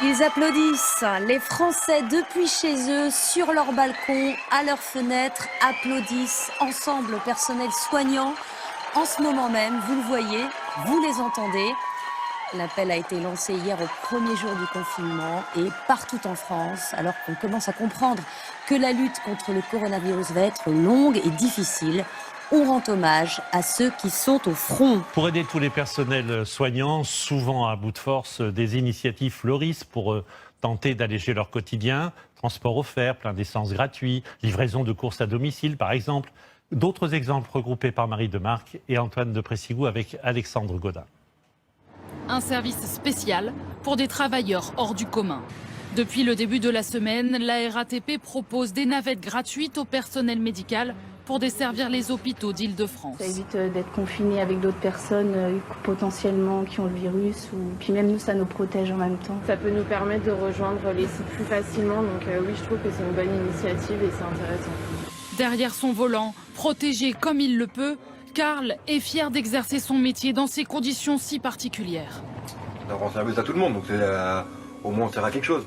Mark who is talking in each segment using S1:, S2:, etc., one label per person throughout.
S1: Ils applaudissent. Les Français, depuis chez eux, sur leur balcon, à leurs fenêtres, applaudissent ensemble le personnel soignant. En ce moment même, vous le voyez, vous les entendez. L'appel a été lancé hier au premier jour du confinement et partout en France, alors qu'on commence à comprendre que la lutte contre le coronavirus va être longue et difficile. On rend hommage à ceux qui sont au front.
S2: Pour aider tous les personnels soignants, souvent à bout de force, des initiatives fleurissent pour tenter d'alléger leur quotidien. Transport offert, plein d'essence gratuit, livraison de courses à domicile par exemple. D'autres exemples regroupés par Marie Demarque et Antoine de Pressigou avec Alexandre Godin.
S3: Un service spécial pour des travailleurs hors du commun. Depuis le début de la semaine, la RATP propose des navettes gratuites au personnel médical pour desservir les hôpitaux d'Île-de-France.
S4: Ça évite d'être confiné avec d'autres personnes potentiellement qui ont le virus. Puis même nous, ça nous protège en même temps.
S5: Ça peut nous permettre de rejoindre les sites plus facilement. Donc oui, je trouve que c'est une bonne initiative et c'est intéressant.
S3: Derrière son volant, protégé comme il le peut, Karl est fier d'exercer son métier dans ces conditions si particulières.
S6: Ça rend service à tout le monde, donc au moins on sert à quelque chose.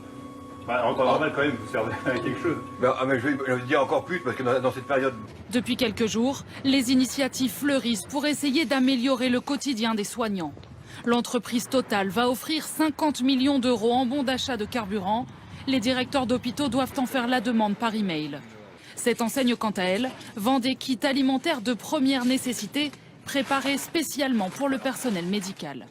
S7: En temps normal quand même, vous servez à quelque chose.
S6: Mais je vais dire encore plus, parce que dans cette période...
S3: Depuis quelques jours, les initiatives fleurissent pour essayer d'améliorer le quotidien des soignants. L'entreprise Total va offrir 50 millions d'euros en bons d'achat de carburant. Les directeurs d'hôpitaux doivent en faire la demande par email. Cette enseigne, quant à elle, vend des kits alimentaires de première nécessité préparés spécialement pour le personnel médical.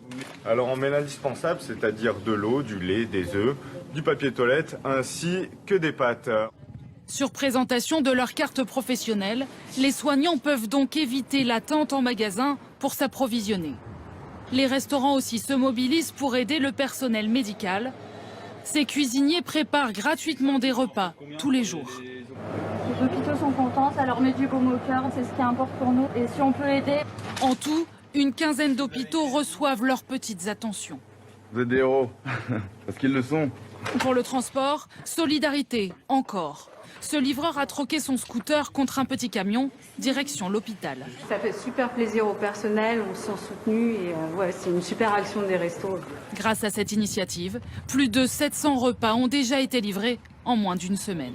S8: Alors on met l'indispensable, c'est-à-dire de l'eau, du lait, des œufs, du papier toilette ainsi que des pâtes.
S3: Sur présentation de leur carte professionnelle, les soignants peuvent donc éviter l'attente en magasin pour s'approvisionner. Les restaurants aussi se mobilisent pour aider le personnel médical. Ces cuisiniers préparent gratuitement des repas tous les jours.
S4: Les hôpitaux sont contents, ça leur met du baume au cœur, c'est ce qui importe pour nous. Et si on peut aider...
S3: En tout, une quinzaine d'hôpitaux reçoivent leurs petites attentions.
S8: Vous êtes des héros, parce qu'ils le sont.
S3: Pour le transport, solidarité encore. Ce livreur a troqué son scooter contre un petit camion, direction l'hôpital.
S9: Ça fait super plaisir au personnel, on se sent soutenu et c'est une super action des restos.
S3: Grâce à cette initiative, plus de 700 repas ont déjà été livrés en moins d'une semaine.